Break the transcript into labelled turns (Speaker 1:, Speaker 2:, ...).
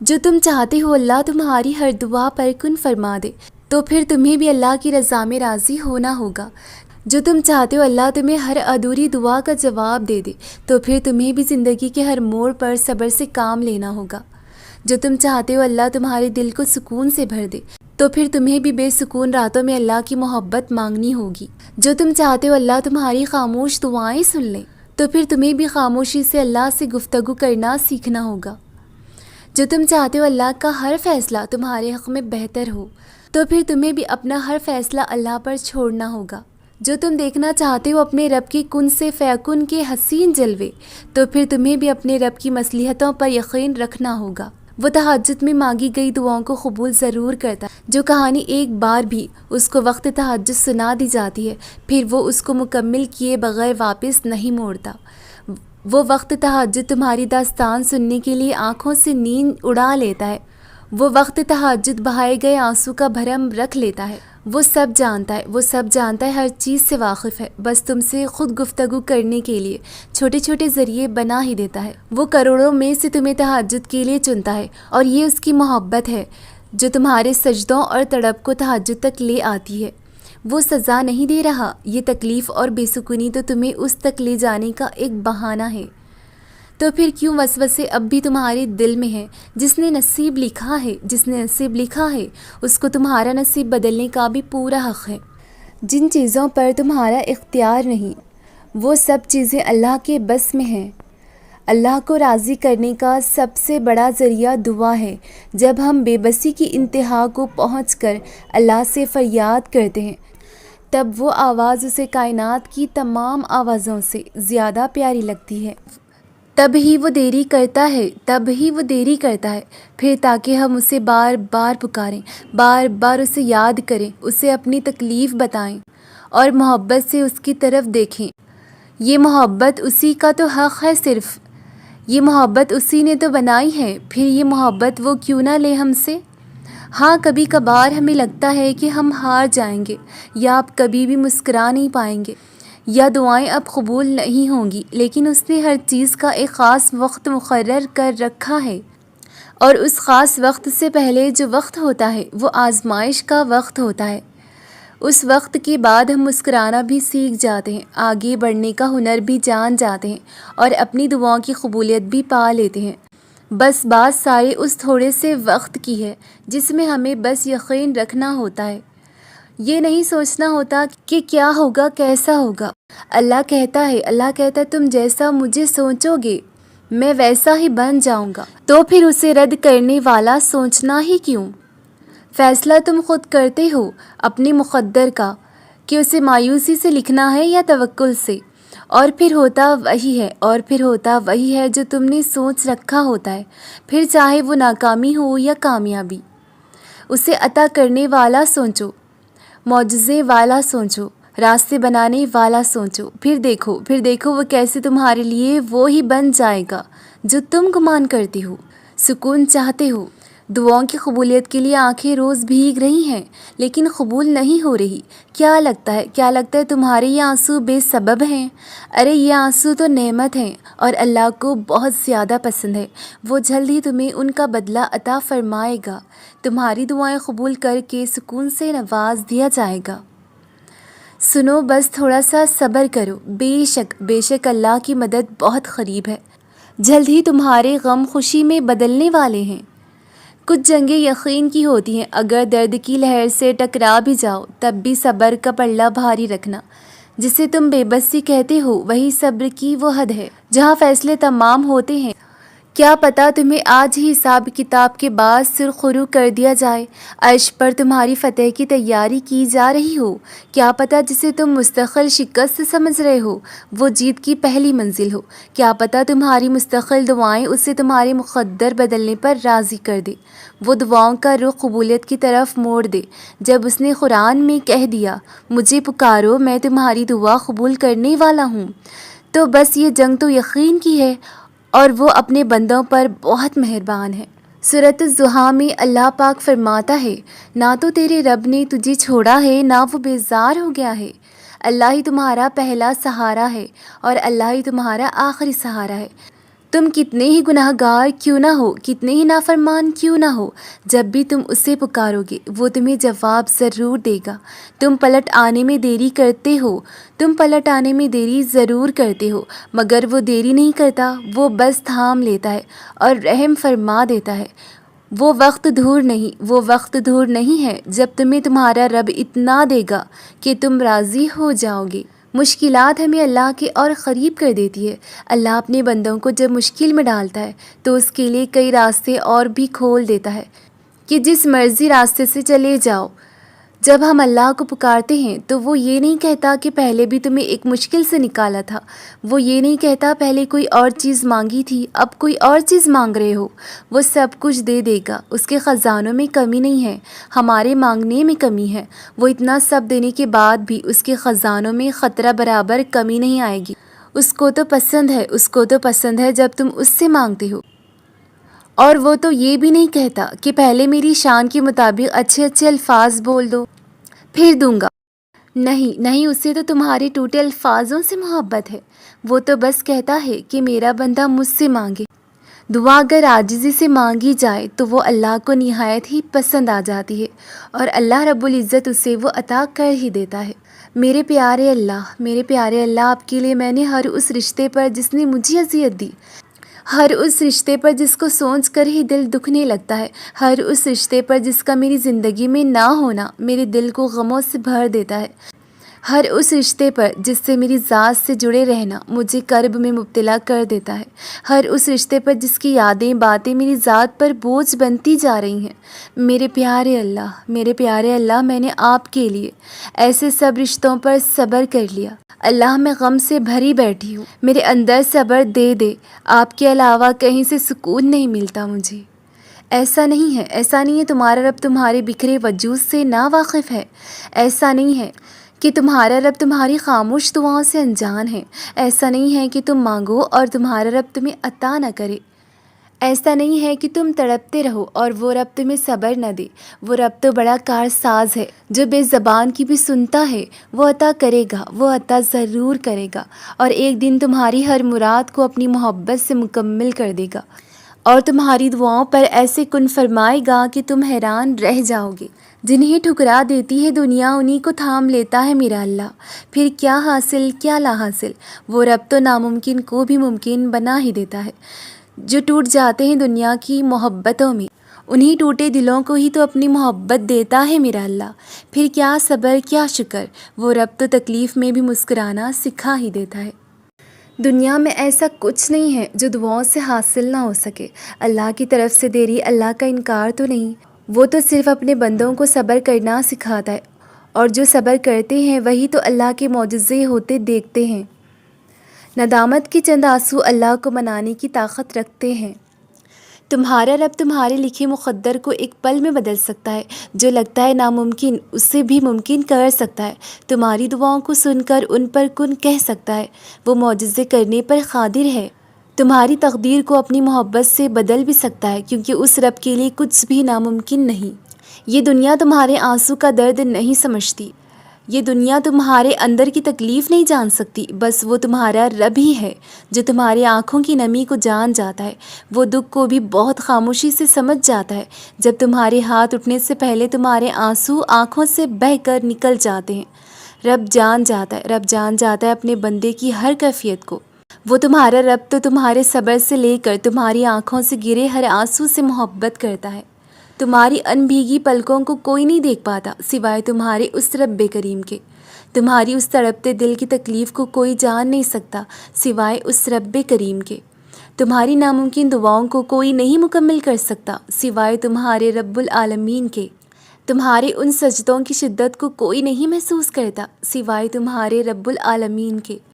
Speaker 1: جو تم چاہتے ہو اللہ تمہاری ہر دعا پر کن فرما دے، تو پھر تمہیں بھی اللہ کی رضا میں راضی ہونا ہوگا۔ جو تم چاہتے ہو اللہ تمہیں ہر ادھوری دعا کا جواب دے دے، تو پھر تمہیں بھی زندگی کے ہر موڑ پر صبر سے کام لینا ہوگا۔ جو تم چاہتے ہو اللہ تمہارے دل کو سکون سے بھر دے، تو پھر تمہیں بھی بے سکون راتوں میں اللہ کی محبت مانگنی ہوگی۔ جو تم چاہتے ہو اللہ تمہاری خاموش دعائیں سن لے، تو پھر تمہیں بھی خاموشی سے اللہ سے گفتگو کرنا سیکھنا ہوگا۔ جو تم چاہتے ہو اللہ کا ہر فیصلہ تمہارے حق میں بہتر ہو، تو پھر تمہیں بھی اپنا ہر فیصلہ اللہ پر چھوڑنا ہوگا۔ جو تم دیکھنا چاہتے ہو اپنے رب کی کن سے فیکن کے حسین جلوے، تو پھر تمہیں بھی اپنے رب کی مصلحتوں پر یقین رکھنا ہوگا۔ وہ تہجد میں مانگی گئی دعاؤں کو قبول ضرور کرتا ہے۔ جو کہانی ایک بار بھی اس کو وقت تہجد سنا دی جاتی ہے، پھر وہ اس کو مکمل کیے بغیر واپس نہیں موڑتا۔ وہ وقت تہجد تمہاری داستان سننے کے لیے آنکھوں سے نیند اڑا لیتا ہے۔ وہ وقت تہجد بہائے گئے آنسو کا بھرم رکھ لیتا ہے۔ وہ سب جانتا ہے، ہر چیز سے واقف ہے، بس تم سے خود گفتگو کرنے کے لیے چھوٹے چھوٹے ذریعے بنا ہی دیتا ہے۔ وہ کروڑوں میں سے تمہیں تہجد کے لیے چنتا ہے، اور یہ اس کی محبت ہے جو تمہارے سجدوں اور تڑپ کو تہجد تک لے آتی ہے۔ وہ سزا نہیں دے رہا، یہ تکلیف اور بے سکونی تو تمہیں اس تک لے جانے کا ایک بہانہ ہے۔ تو پھر کیوں وسوسے اب بھی تمہارے دل میں ہیں؟ جس نے نصیب لکھا ہے اس کو تمہارا نصیب بدلنے کا بھی پورا حق ہے۔ جن چیزوں پر تمہارا اختیار نہیں، وہ سب چیزیں اللہ کے بس میں ہیں۔ اللہ کو راضی کرنے کا سب سے بڑا ذریعہ دعا ہے۔ جب ہم بے بسی کی انتہا کو پہنچ کر اللہ سے فریاد کرتے ہیں، تب وہ آواز اسے کائنات کی تمام آوازوں سے زیادہ پیاری لگتی ہے۔ تب ہی وہ دیری کرتا ہے پھر تاکہ ہم اسے بار بار پکاریں، بار بار اسے یاد کریں، اسے اپنی تکلیف بتائیں اور محبت سے اس کی طرف دیکھیں۔ یہ محبت اسی کا تو حق ہے، صرف یہ محبت اسی نے تو بنائی ہے، پھر یہ محبت وہ کیوں نہ لے ہم سے۔ ہاں، کبھی کبھار ہمیں لگتا ہے کہ ہم ہار جائیں گے، یا اب کبھی بھی مسکرا نہیں پائیں گے، یا دعائیں اب قبول نہیں ہوں گی، لیکن اس نے ہر چیز کا ایک خاص وقت مقرر کر رکھا ہے، اور اس خاص وقت سے پہلے جو وقت ہوتا ہے وہ آزمائش کا وقت ہوتا ہے۔ اس وقت کے بعد ہم مسکرانا بھی سیکھ جاتے ہیں، آگے بڑھنے کا ہنر بھی جان جاتے ہیں، اور اپنی دعاؤں کی قبولیت بھی پا لیتے ہیں۔ بس بات سارے اس تھوڑے سے وقت کی ہے جس میں ہمیں بس یقین رکھنا ہوتا ہے، یہ نہیں سوچنا ہوتا کہ کیا ہوگا، کیسا ہوگا۔ اللہ کہتا ہے تم جیسا مجھے سوچو گے میں ویسا ہی بن جاؤں گا، تو پھر اسے رد کرنے والا سوچنا ہی کیوں؟ فیصلہ تم خود کرتے ہو اپنے مقدر کا کہ اسے مایوسی سے لکھنا ہے یا توکل سے، اور پھر ہوتا وہی ہے جو تم نے سوچ رکھا ہوتا ہے، پھر چاہے وہ ناکامی ہو یا کامیابی۔ اسے عطا کرنے والا سوچو، معجزے والا سوچو، راستے بنانے والا سوچو، پھر دیکھو وہ کیسے تمہارے لیے وہ ہی بن جائے گا جو تم گمان کرتے ہو۔ سکون چاہتے ہو، دعاؤں کی قبولیت کے لیے آنکھیں روز بھیگ رہی ہیں لیکن قبول نہیں ہو رہی، کیا لگتا ہے تمہارے یہ آنسو بے سبب ہیں؟ ارے یہ آنسو تو نعمت ہیں اور اللہ کو بہت زیادہ پسند ہے، وہ جلد ہی تمہیں ان کا بدلہ عطا فرمائے گا، تمہاری دعائیں قبول کر کے سکون سے نواز دیا جائے گا۔ سنو، بس تھوڑا سا صبر کرو، بے شک اللہ کی مدد بہت قریب ہے، جلد ہی تمہارے غم خوشی میں بدلنے والے ہیں۔ کچھ جنگیں یقین کی ہوتی ہیں، اگر درد کی لہر سے ٹکرا بھی جاؤ تب بھی صبر کا پلڑا بھاری رکھنا۔ جسے تم بے بسی کہتے ہو وہی صبر کی وہ حد ہے جہاں فیصلے تمام ہوتے ہیں۔ کیا پتہ تمہیں آج ہی حساب کتاب کے بعد سرخرو کر دیا جائے، عرش پر تمہاری فتح کی تیاری کی جا رہی ہو۔ کیا پتہ جسے تم مستقل شکست سمجھ رہے ہو وہ جیت کی پہلی منزل ہو۔ کیا پتہ تمہاری مستقل دعائیں اسے تمہارے مقدر بدلنے پر راضی کر دے، وہ دعاؤں کا رخ قبولیت کی طرف موڑ دے۔ جب اس نے قرآن میں کہہ دیا مجھے پکارو میں تمہاری دعا قبول کرنے والا ہوں، تو بس یہ جنگ تو یقین کی ہے، اور وہ اپنے بندوں پر بہت مہربان ہے۔ سورۃ الضحیٰ میں اللہ پاک فرماتا ہے، نہ تو تیرے رب نے تجھے چھوڑا ہے نہ وہ بیزار ہو گیا ہے، اللہ ہی تمہارا پہلا سہارا ہے اور اللہ ہی تمہارا آخری سہارا ہے، تم کتنے ہی گناہ گار کیوں نہ ہو، کتنے ہی نافرمان کیوں نہ ہو، جب بھی تم اسے پکارو گے وہ تمہیں جواب ضرور دے گا۔ تم پلٹ آنے میں دیری کرتے ہو، تم پلٹ آنے میں دیری ضرور کرتے ہو، مگر وہ دیری نہیں کرتا، وہ بس تھام لیتا ہے اور رحم فرما دیتا ہے۔ وہ وقت دور نہیں ہے جب تمہیں تمہارا رب اتنا دے گا کہ تم راضی ہو جاؤ گے۔ مشکلات ہمیں اللہ کے اور قریب کر دیتی ہے۔ اللہ اپنے بندوں کو جب مشکل میں ڈالتا ہے تو اس کے لیے کئی راستے اور بھی کھول دیتا ہے کہ جس مرضی راستے سے چلے جاؤ۔ جب ہم اللہ کو پکارتے ہیں تو وہ یہ نہیں کہتا کہ پہلے بھی تمہیں ایک مشکل سے نکالا تھا، وہ یہ نہیں کہتا پہلے کوئی اور چیز مانگی تھی اب کوئی اور چیز مانگ رہے ہو۔ وہ سب کچھ دے دے گا، اس کے خزانوں میں کمی نہیں ہے، ہمارے مانگنے میں کمی ہے۔ وہ اتنا سب دینے کے بعد بھی اس کے خزانوں میں خطرہ برابر کمی نہیں آئے گی۔ اس کو تو پسند ہے جب تم اس سے مانگتے ہو، اور وہ تو یہ بھی نہیں کہتا کہ پہلے میری شان کے مطابق اچھے اچھے الفاظ بول دو پھر دوں گا۔ نہیں، اسے تو تمہارے ٹوٹے الفاظوں سے محبت ہے۔ وہ تو بس کہتا ہے کہ میرا بندہ مجھ سے مانگے۔ دعا اگر عاجزی سے مانگی جائے تو وہ اللہ کو نہایت ہی پسند آ جاتی ہے اور اللہ رب العزت اسے وہ عطا کر ہی دیتا ہے۔ میرے پیارے اللہ، آپ کے لیے میں نے ہر اس رشتے پر جس نے مجھے اذیت دی، ہر اس رشتے پر جس کو سوچ کر ہی دل دکھنے لگتا ہے، ہر اس رشتے پر جس کا میری زندگی میں نہ ہونا میرے دل کو غموں سے بھر دیتا ہے، ہر اس رشتے پر جس سے میری ذات سے جڑے رہنا مجھے کرب میں مبتلا کر دیتا ہے، ہر اس رشتے پر جس کی یادیں باتیں میری ذات پر بوجھ بنتی جا رہی ہیں۔ میرے پیارے اللہ، میں نے آپ کے لیے ایسے سب رشتوں پر صبر کر لیا۔ اللہ، میں غم سے بھری بیٹھی ہوں، میرے اندر صبر دے، آپ کے علاوہ کہیں سے سکون نہیں ملتا مجھے۔ ایسا نہیں ہے تمہارا رب تمہارے بکھرے وجود سے نا واقف ہے، ایسا نہیں ہے کہ تمہارا رب تمہاری خاموش دعاؤں سے انجان ہے، ایسا نہیں ہے کہ تم مانگو اور تمہارا رب تمہیں عطا نہ کرے، ایسا نہیں ہے کہ تم تڑپتے رہو اور وہ رب تمہیں صبر نہ دے۔ وہ رب تو بڑا کارساز ہے جو بے زبان کی بھی سنتا ہے، وہ عطا کرے گا، وہ عطا ضرور کرے گا، اور ایک دن تمہاری ہر مراد کو اپنی محبت سے مکمل کر دے گا اور تمہاری دعاؤں پر ایسے کن فرمائے گا کہ تم حیران رہ جاؤ گے۔ جنہیں ٹھکرا دیتی ہے دنیا انہی کو تھام لیتا ہے میرا اللہ، پھر کیا حاصل کیا لا حاصل۔ وہ رب تو ناممکن کو بھی ممکن بنا ہی دیتا ہے۔ جو ٹوٹ جاتے ہیں دنیا کی محبتوں میں انہی ٹوٹے دلوں کو ہی تو اپنی محبت دیتا ہے میرا اللہ، پھر کیا صبر کیا شکر۔ وہ رب تو تکلیف میں بھی مسکرانا سکھا ہی دیتا ہے۔ دنیا میں ایسا کچھ نہیں ہے جو دعاؤں سے حاصل نہ ہو سکے۔ اللہ کی طرف سے دیری اللہ کا انکار تو نہیں، وہ تو صرف اپنے بندوں کو صبر کرنا سکھاتا ہے، اور جو صبر کرتے ہیں وہی تو اللہ کے معجزے ہوتے دیکھتے ہیں۔ ندامت کے چند آنسو اللہ کو منانے کی طاقت رکھتے ہیں۔ تمہارا رب تمہارے لکھے مقدر کو ایک پل میں بدل سکتا ہے، جو لگتا ہے ناممکن اسے بھی ممکن کر سکتا ہے، تمہاری دعاؤں کو سن کر ان پر کن کہہ سکتا ہے، وہ معجزے کرنے پر قادر ہے، تمہاری تقدیر کو اپنی محبت سے بدل بھی سکتا ہے، کیونکہ اس رب کے لیے کچھ بھی ناممکن نہیں۔ یہ دنیا تمہارے آنسو کا درد نہیں سمجھتی، یہ دنیا تمہارے اندر کی تکلیف نہیں جان سکتی، بس وہ تمہارا رب ہی ہے جو تمہاری آنکھوں کی نمی کو جان جاتا ہے، وہ دکھ کو بھی بہت خاموشی سے سمجھ جاتا ہے، جب تمہارے ہاتھ اٹھنے سے پہلے تمہارے آنسو آنکھوں سے بہہ کر نکل جاتے ہیں۔ رب جان جاتا ہے اپنے بندے کی ہر کیفیت کو۔ وہ تمہارا رب تو تمہارے صبر سے لے کر تمہاری آنکھوں سے گرے ہر آنسو سے محبت کرتا ہے۔ تمہاری ان بھیگی پلکوں کو کوئی نہیں دیکھ پاتا سوائے تمہارے اس رب کریم کے، تمہاری اس تڑپتے دل کی تکلیف کو کوئی جان نہیں سکتا سوائے اس رب کریم کے، تمہاری ناممکن دعاؤں کو کوئی نہیں مکمل کر سکتا سوائے تمہارے رب العالمین کے، تمہارے ان سجدوں کی شدت کو کوئی نہیں محسوس کرتا سوائے تمہارے رب العالمین کے۔